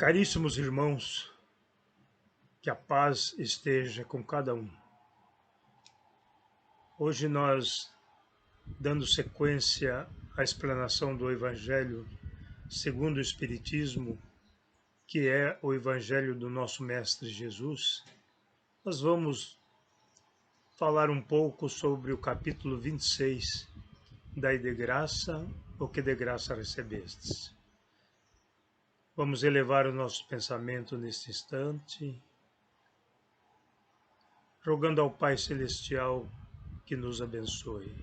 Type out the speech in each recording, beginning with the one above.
Caríssimos irmãos, que a paz esteja com cada um. Hoje nós, dando sequência à explanação do Evangelho segundo o Espiritismo, que é o Evangelho do nosso Mestre Jesus, nós vamos falar um pouco sobre o capítulo 26, Dai de graça o que de graça recebestes. Vamos elevar o nosso pensamento neste instante, rogando ao Pai Celestial que nos abençoe.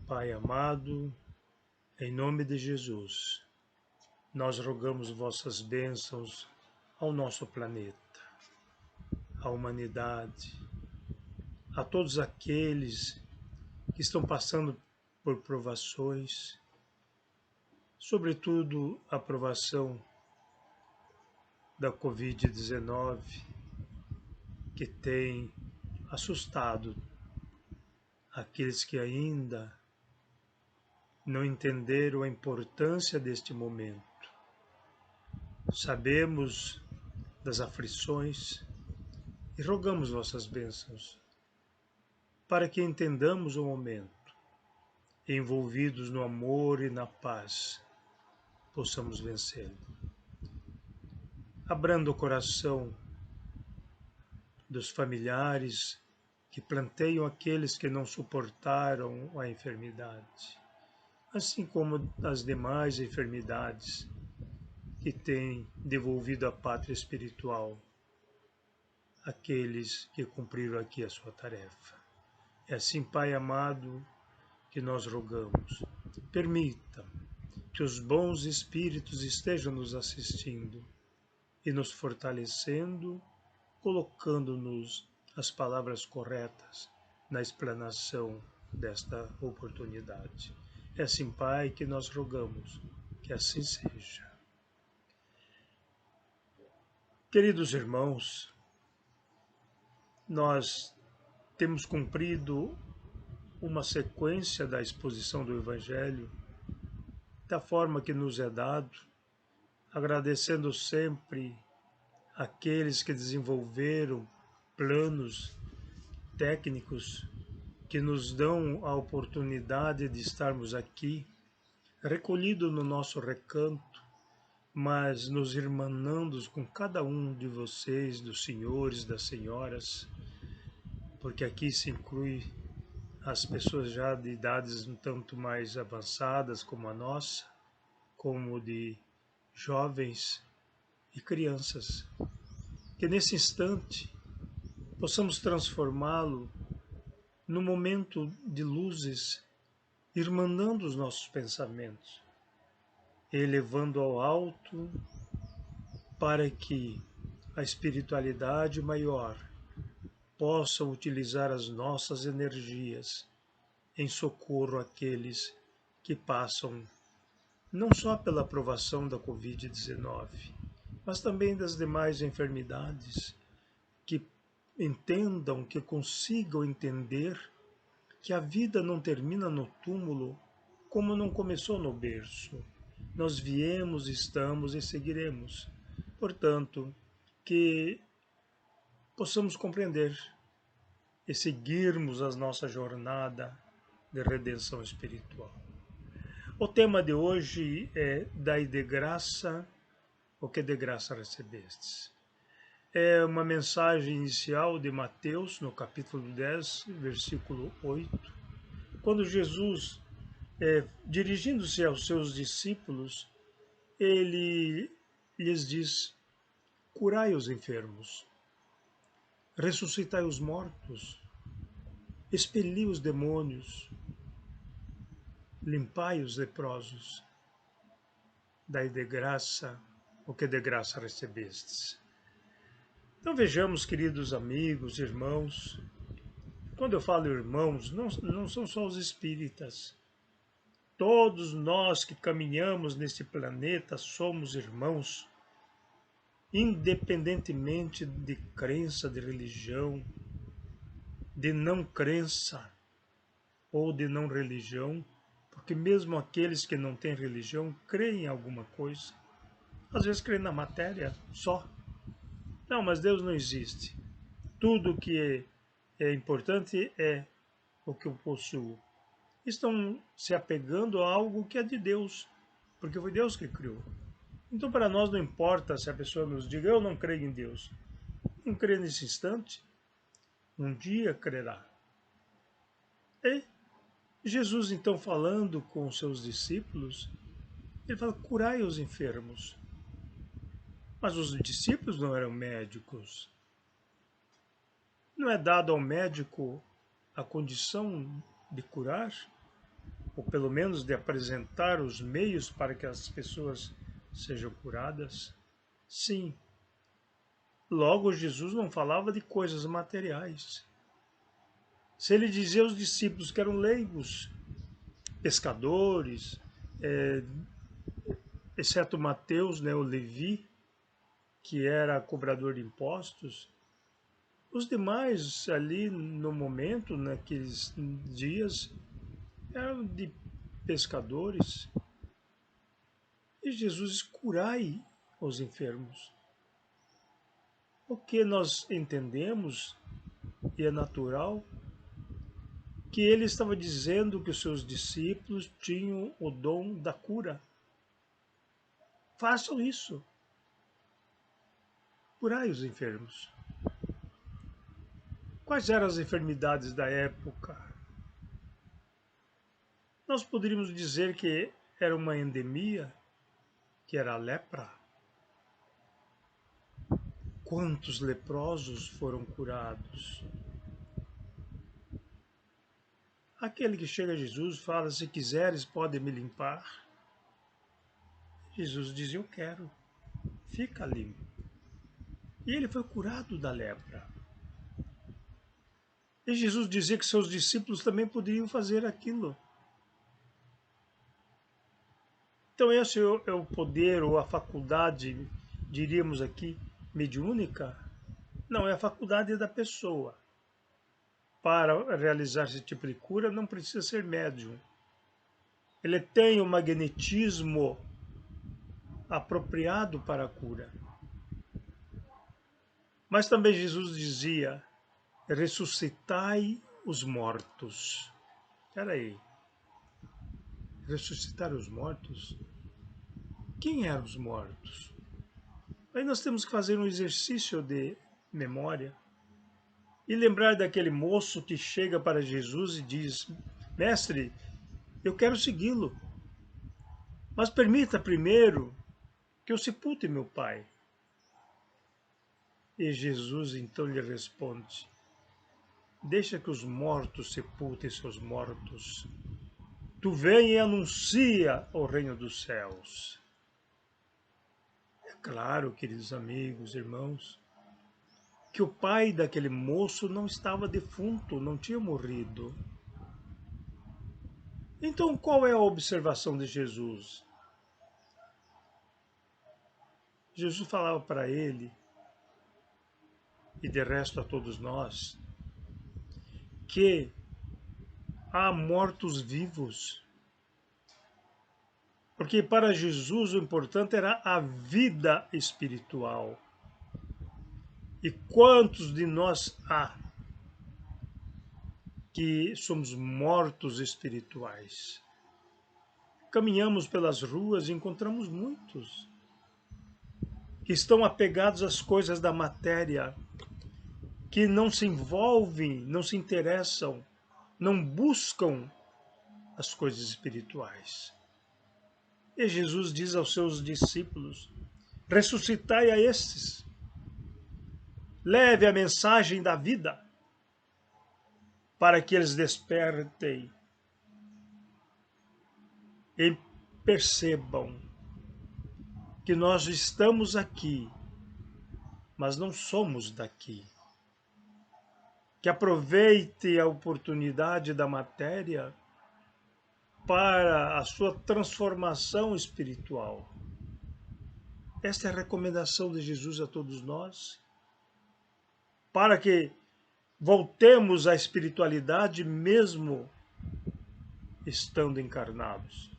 Pai amado, em nome de Jesus, nós rogamos vossas bênçãos ao nosso planeta, à humanidade, a todos aqueles que estão passando por provações, sobretudo a provação da Covid-19, que tem assustado aqueles que ainda não entenderam a importância deste momento. Sabemos das aflições e rogamos vossas bênçãos para que entendamos o momento, envolvidos no amor e na paz, possamos vencê-lo. Abrando o coração dos familiares que planteiam aqueles que não suportaram a enfermidade, assim como as demais enfermidades que têm devolvido a pátria espiritual àqueles que cumpriram aqui a sua tarefa. É assim, Pai amado, que nós rogamos. Permita que os bons espíritos estejam nos assistindo e nos fortalecendo, colocando-nos as palavras corretas na explanação desta oportunidade. É assim, Pai, que nós rogamos, que assim seja. Queridos irmãos, nós temos cumprido uma sequência da exposição do Evangelho da forma que nos é dado, agradecendo sempre aqueles que desenvolveram planos técnicos que nos dão a oportunidade de estarmos aqui, recolhidos no nosso recanto, mas nos irmanando com cada um de vocês, dos senhores, das senhoras, porque aqui se inclui as pessoas já de idades um tanto mais avançadas como a nossa, como de jovens e crianças, que nesse instante possamos transformá-lo num momento de luzes, irmanando os nossos pensamentos, elevando ao alto para que a espiritualidade maior possa utilizar as nossas energias em socorro àqueles que passam não só pela provação da Covid-19, mas também das demais enfermidades, que entendam, que consigam entender que a vida não termina no túmulo como não começou no berço. Nós viemos, estamos e seguiremos. Portanto, que possamos compreender e seguirmos a nossa jornada de redenção espiritual. O tema de hoje é Dai de graça o que de graça recebestes. É uma mensagem inicial de Mateus, no capítulo 10, versículo 8, quando Jesus, dirigindo-se aos seus discípulos, ele lhes diz: curai os enfermos, ressuscitai os mortos, expeli os demônios, limpai os leprosos, dai de graça o que de graça recebestes. Então vejamos, queridos amigos, irmãos, quando eu falo irmãos, não são só os espíritas. Todos nós que caminhamos neste planeta somos irmãos, independentemente de crença, de religião, de não crença ou de não religião, porque mesmo aqueles que não têm religião creem em alguma coisa. Às vezes crê na matéria só. Não, mas Deus não existe. Tudo que é importante é o que eu possuo. Estão se apegando a algo que é de Deus, porque foi Deus que criou. Então, para nós não importa se a pessoa nos diga, eu não creio em Deus. Não crê nesse instante, um dia crerá. E Jesus, então, falando com os seus discípulos, ele fala, curai os enfermos. Mas os discípulos não eram médicos. Não é dado ao médico a condição de curar, ou pelo menos de apresentar os meios para que as pessoas sejam curadas? Sim. Logo, Jesus não falava de coisas materiais. Se ele dizia aos discípulos que eram leigos, pescadores, exceto Mateus, né, o Levi, que era cobrador de impostos, os demais ali no momento, naqueles dias, eram de pescadores. E Jesus curai os enfermos. O que nós entendemos, e é natural, que ele estava dizendo que os seus discípulos tinham o dom da cura. Façam isso. Curai os enfermos. Quais eram as enfermidades da época? Nós poderíamos dizer que era uma endemia, que era a lepra. Quantos leprosos foram curados? Aquele que chega a Jesus fala, se quiseres, pode me limpar. Jesus diz, eu quero. Fica limpo. E ele foi curado da lepra. E Jesus dizia que seus discípulos também poderiam fazer aquilo. Então esse é o poder ou a faculdade, diríamos aqui, mediúnica? Não, é a faculdade da pessoa. Para realizar esse tipo de cura não precisa ser médium. Ele tem o magnetismo apropriado para a cura. Mas também Jesus dizia, ressuscitai os mortos. Espera aí. Ressuscitar os mortos? Quem eram os mortos? Aí nós temos que fazer um exercício de memória e lembrar daquele moço que chega para Jesus e diz, mestre, eu quero segui-lo, mas permita primeiro que eu sepulte meu pai. E Jesus então lhe responde, deixa que os mortos sepultem seus mortos. Tu vem e anuncia o reino dos céus. É claro, queridos amigos, irmãos, que o pai daquele moço não estava defunto, não tinha morrido. Então, qual é a observação de Jesus? Jesus falava para ele, e de resto a todos nós, que há mortos vivos. Porque para Jesus o importante era a vida espiritual. E quantos de nós há que somos mortos espirituais? Caminhamos pelas ruas e encontramos muitos que estão apegados às coisas da matéria, que não se envolvem, não se interessam, não buscam as coisas espirituais. E Jesus diz aos seus discípulos, ressuscitai a estes, leve a mensagem da vida, para que eles despertem e percebam que nós estamos aqui, mas não somos daqui. Que aproveite a oportunidade da matéria para a sua transformação espiritual. Esta é a recomendação de Jesus a todos nós, para que voltemos à espiritualidade mesmo estando encarnados.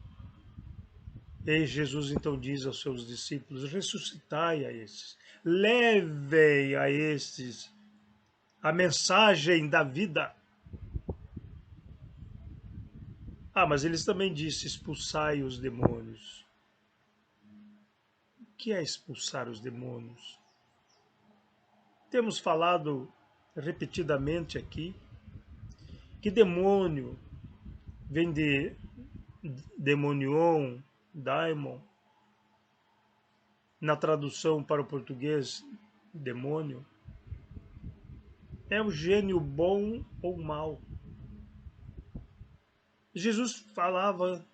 E Jesus então diz aos seus discípulos: ressuscitai a estes, levem a estes a mensagem da vida. Ah, mas eles também disse: expulsai os demônios. O que é expulsar os demônios? Temos falado repetidamente aqui que demônio vem de demonion, daimon, na tradução para o português, demônio, é o gênio bom ou mau. Jesus falava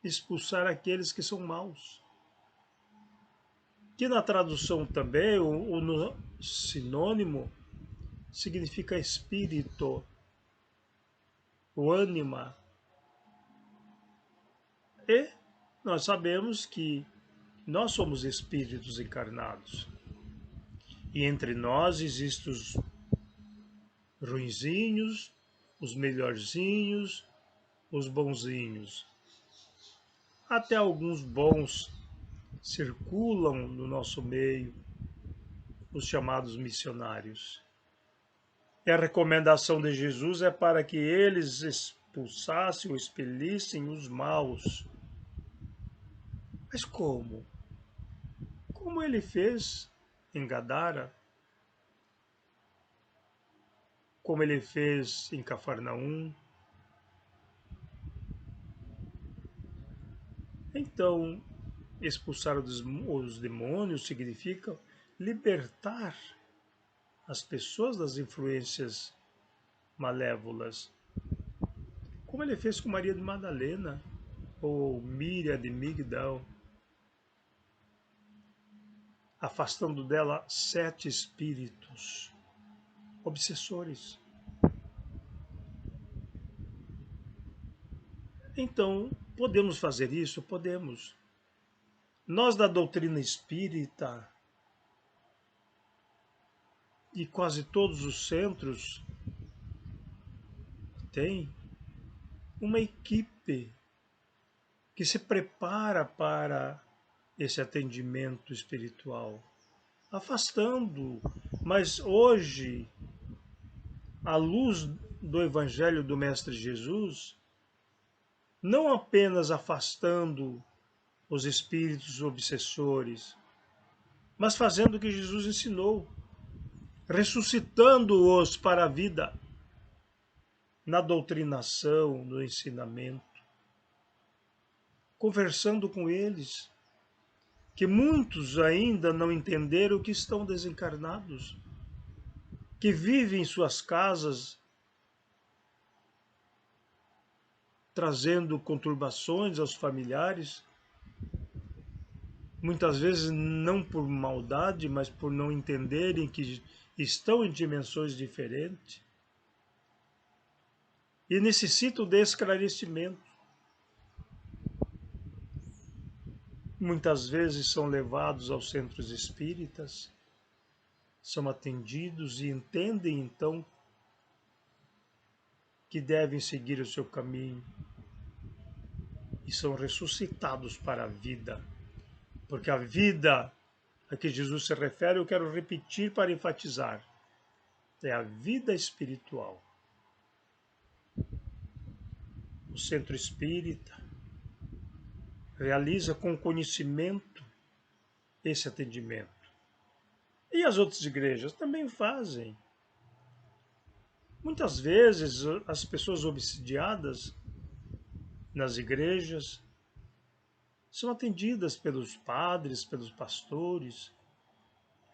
expulsar aqueles que são maus. Que na tradução também, ou no sinônimo, significa espírito, o ânima. E nós sabemos que nós somos espíritos encarnados. E entre nós existem os ruinzinhos, os melhorzinhos, os bonzinhos. Até alguns bons circulam no nosso meio, os chamados missionários. E a recomendação de Jesus é para que eles expulsassem ou expelissem os maus. Mas como? Como ele fez em Gadara? Como ele fez em Cafarnaum? Então, expulsar os demônios significa libertar as pessoas das influências malévolas, como ele fez com Maria de Madalena ou Miriam de Migdal, afastando dela 7 espíritos obsessores. Então, podemos fazer isso? Podemos. Nós da doutrina espírita e quase todos os centros têm uma equipe que se prepara para esse atendimento espiritual, afastando. Mas hoje, à luz do Evangelho do Mestre Jesus, não apenas afastando os espíritos obsessores, mas fazendo o que Jesus ensinou, ressuscitando-os para a vida, na doutrinação, no ensinamento, conversando com eles, que muitos ainda não entenderam que estão desencarnados, que vivem em suas casas, trazendo conturbações aos familiares, muitas vezes não por maldade, mas por não entenderem que estão em dimensões diferentes e necessitam de esclarecimento. Muitas vezes são levados aos centros espíritas, são atendidos e entendem então que devem seguir o seu caminho e são ressuscitados para a vida. Porque a vida a que Jesus se refere, eu quero repetir para enfatizar, é a vida espiritual. O centro espírita realiza com conhecimento esse atendimento. E as outras igrejas também fazem. Muitas vezes as pessoas obsidiadas nas igrejas são atendidas pelos padres, pelos pastores.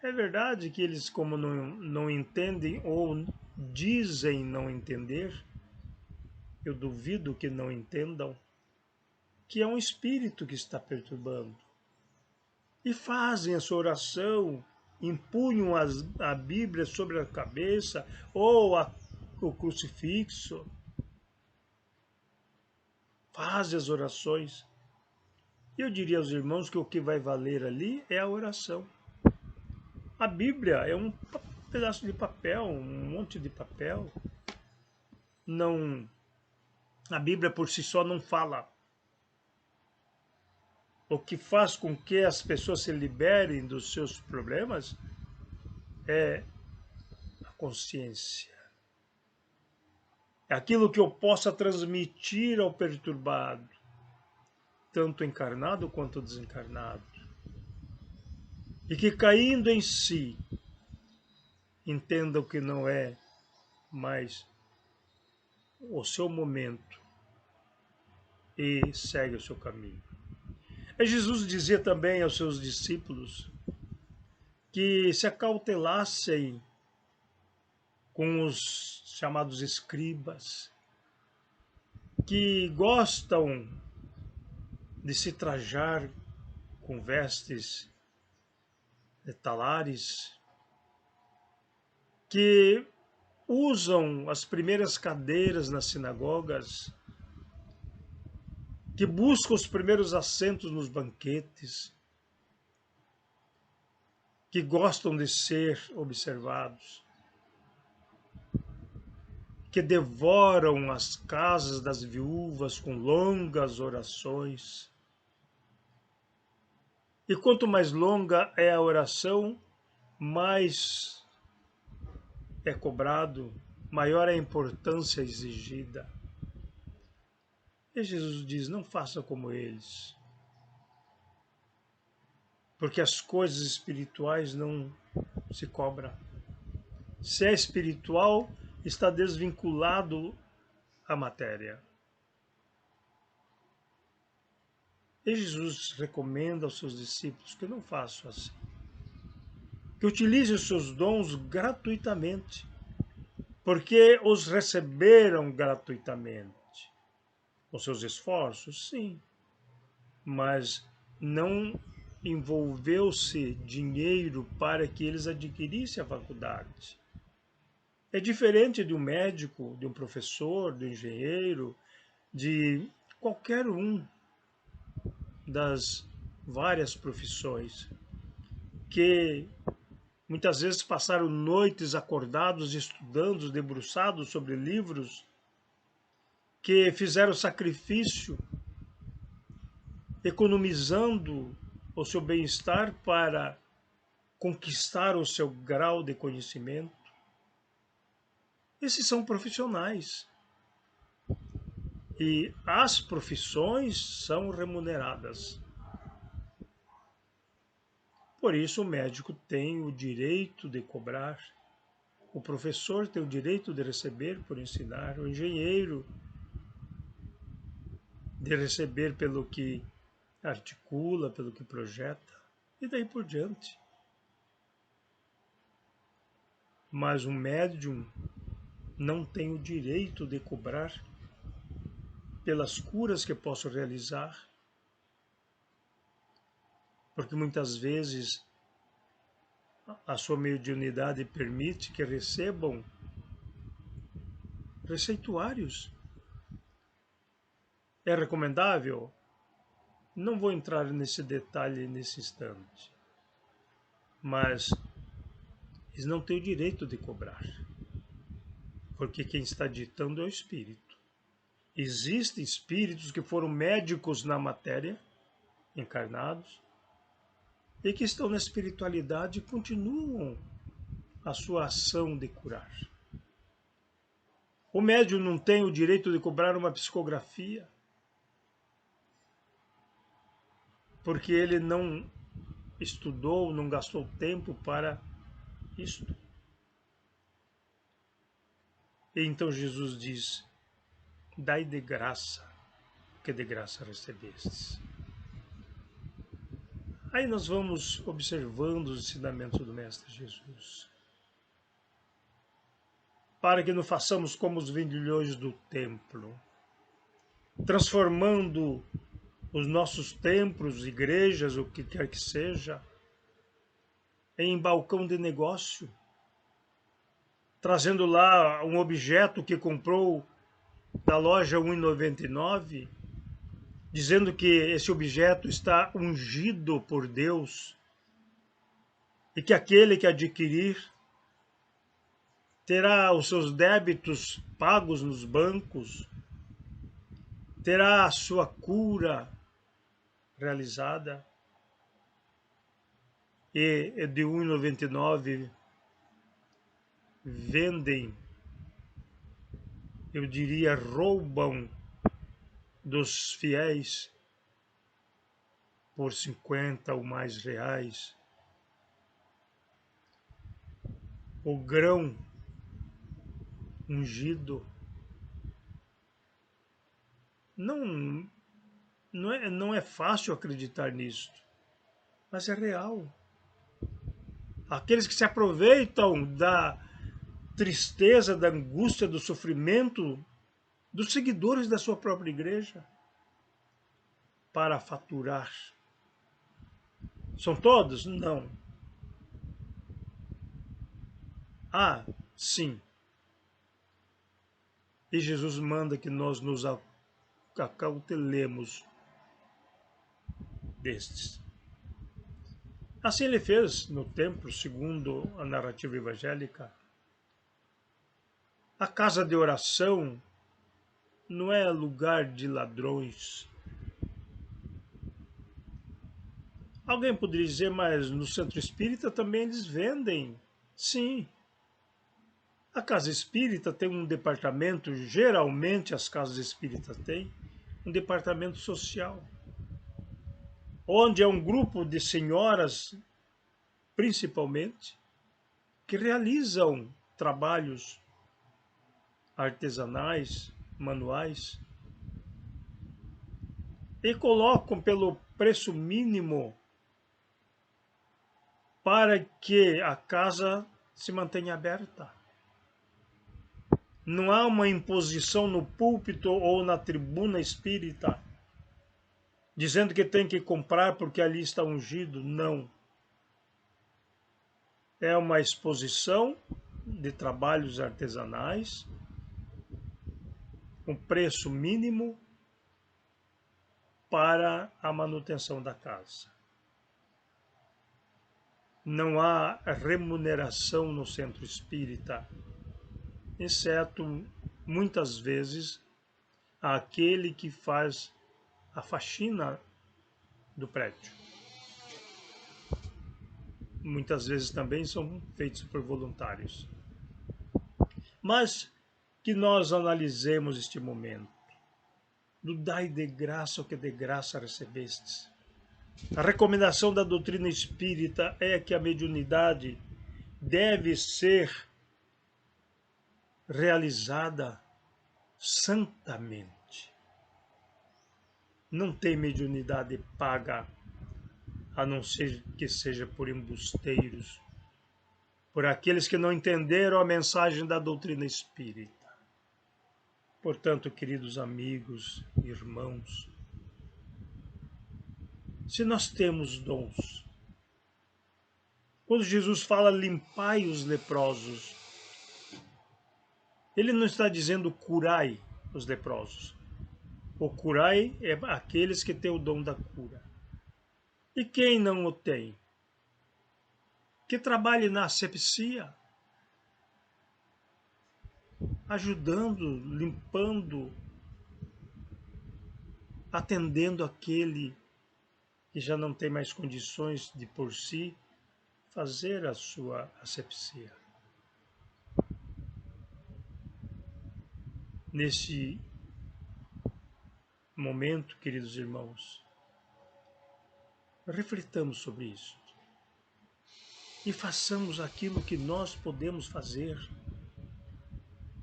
É verdade que eles, como não entendem ou dizem não entender, eu duvido que não entendam, que é um espírito que está perturbando. E fazem a sua oração, empunham a Bíblia sobre a cabeça ou o crucifixo, fazem as orações. Eu diria aos irmãos que o que vai valer ali é a oração. A Bíblia é um pedaço de papel, um monte de papel. Não, a Bíblia por si só não fala. o que faz com que as pessoas se liberem dos seus problemas é a consciência. É aquilo que eu possa transmitir ao perturbado, tanto encarnado quanto desencarnado. E que caindo em si, entenda que não é mais o seu momento e segue o seu caminho. Jesus dizia também aos seus discípulos que se acautelassem com os chamados escribas, que gostam de se trajar com vestes de talares, que usam as primeiras cadeiras nas sinagogas, que buscam os primeiros assentos nos banquetes, que gostam de ser observados, que devoram as casas das viúvas com longas orações. E quanto mais longa é a oração, mais é cobrado, maior é a importância exigida. E Jesus diz: não faça como eles, porque as coisas espirituais não se cobram. Se é espiritual, está desvinculado à matéria. E Jesus recomenda aos seus discípulos que não façam assim, que utilizem os seus dons gratuitamente, porque os receberam gratuitamente. Os seus esforços, sim, mas não envolveu-se dinheiro para que eles adquirissem a faculdade. É diferente de um médico, de um professor, de um engenheiro, de qualquer um das várias profissões, que muitas vezes passaram noites acordados, estudando, debruçados sobre livros, que fizeram sacrifício, economizando o seu bem-estar para conquistar o seu grau de conhecimento. Esses são profissionais. E as profissões são remuneradas. Por isso, o médico tem o direito de cobrar, o professor tem o direito de receber por ensinar, o engenheiro de receber pelo que articula, pelo que projeta, e daí por diante. Mas o médium não tem o direito de cobrar pelas curas que posso realizar, porque muitas vezes a sua mediunidade permite que recebam receituários. É recomendável? Não vou entrar nesse detalhe nesse instante, mas eles não têm o direito de cobrar, porque quem está ditando é o espírito. Existem espíritos que foram médicos na matéria, encarnados, e que estão na espiritualidade e continuam a sua ação de curar. O médium não tem o direito de cobrar uma psicografia, porque ele não estudou, não gastou tempo para isto. E então Jesus diz: dai de graça, que de graça recebestes. Aí nós vamos observando os ensinamentos do Mestre Jesus, para que não façamos como os vendilhões do templo, transformando os nossos templos, igrejas, o que quer que seja, em balcão de negócio, trazendo lá um objeto que comprou da loja 1,99, dizendo que esse objeto está ungido por Deus e que aquele que adquirir terá os seus débitos pagos nos bancos, terá a sua cura, realizada, e de 1,99 vendem, eu diria, roubam dos fiéis por 50 ou mais reais. O grão ungido não, não é fácil acreditar nisso, mas é real. Aqueles que se aproveitam da tristeza, da angústia, do sofrimento dos seguidores da sua própria igreja para faturar. São todos? Não. Ah, sim. E Jesus manda que nós nos acautelemos destes. Assim ele fez no templo, segundo a narrativa evangélica. A casa de oração não é lugar de ladrões. Alguém poderia dizer, mas no centro espírita também eles vendem. Sim. A casa espírita tem um departamento, geralmente as casas espíritas têm, um departamento social, onde é um grupo de senhoras, principalmente, que realizam trabalhos artesanais, manuais, e colocam pelo preço mínimo para que a casa se mantenha aberta. Não há uma imposição no púlpito ou na tribuna espírita, dizendo que tem que comprar porque ali está ungido. Não. É uma exposição de trabalhos artesanais, um preço mínimo para a manutenção da casa. Não há remuneração no centro espírita, exceto, muitas vezes, aquele que faz a faxina do prédio. Muitas vezes também são feitos por voluntários. Mas que nós analisemos este momento. Do dai de graça o que de graça recebestes. A recomendação da doutrina espírita é que a mediunidade deve ser realizada santamente. Não tem mediunidade paga, a não ser que seja por embusteiros, por aqueles que não entenderam a mensagem da doutrina espírita. Portanto, queridos amigos, irmãos, se nós temos dons, quando Jesus fala limpai os leprosos, ele não está dizendo curai os leprosos. O curai é aqueles que têm o dom da cura. E quem não o tem? Que trabalhe na asepsia, ajudando, limpando, atendendo aquele que já não tem mais condições de por si fazer a sua asepsia. Nesse momento, queridos irmãos, reflitamos sobre isso e façamos aquilo que nós podemos fazer.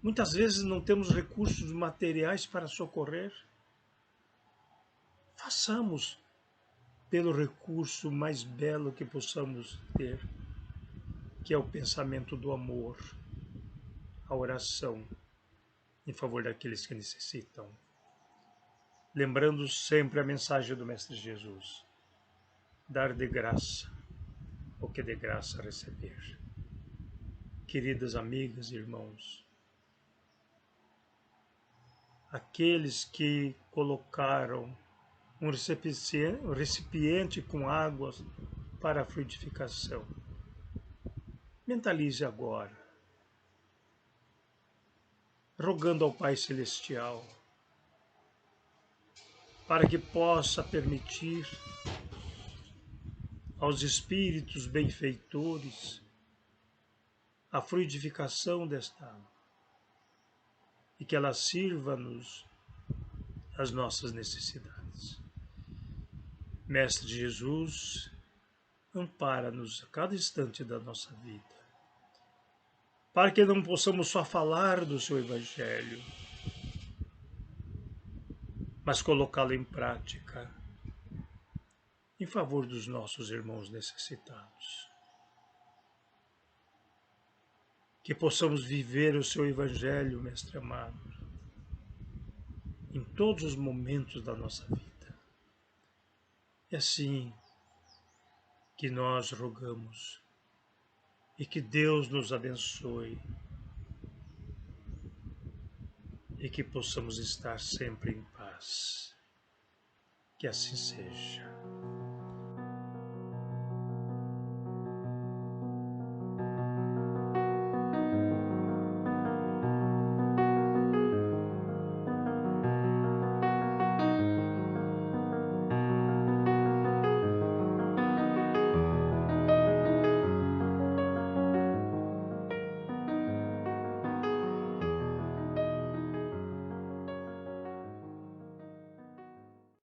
Muitas vezes não temos recursos materiais para socorrer. Façamos pelo recurso mais belo que possamos ter, que é o pensamento do amor, a oração em favor daqueles que necessitam. Lembrando sempre a mensagem do Mestre Jesus: dar de graça o que de graça receber. Queridas amigas e irmãos, aqueles que colocaram um recipiente com águas para a frutificação, mentalize agora, rogando ao Pai Celestial para que possa permitir aos espíritos benfeitores a fluidificação desta água e que ela sirva-nos às nossas necessidades. Mestre Jesus, ampara-nos a cada instante da nossa vida, para que não possamos só falar do seu Evangelho, mas colocá-lo em prática em favor dos nossos irmãos necessitados. Que possamos viver o seu Evangelho, Mestre amado, em todos os momentos da nossa vida. É assim que nós rogamos e que Deus nos abençoe e que possamos estar sempre em paz. Que assim seja.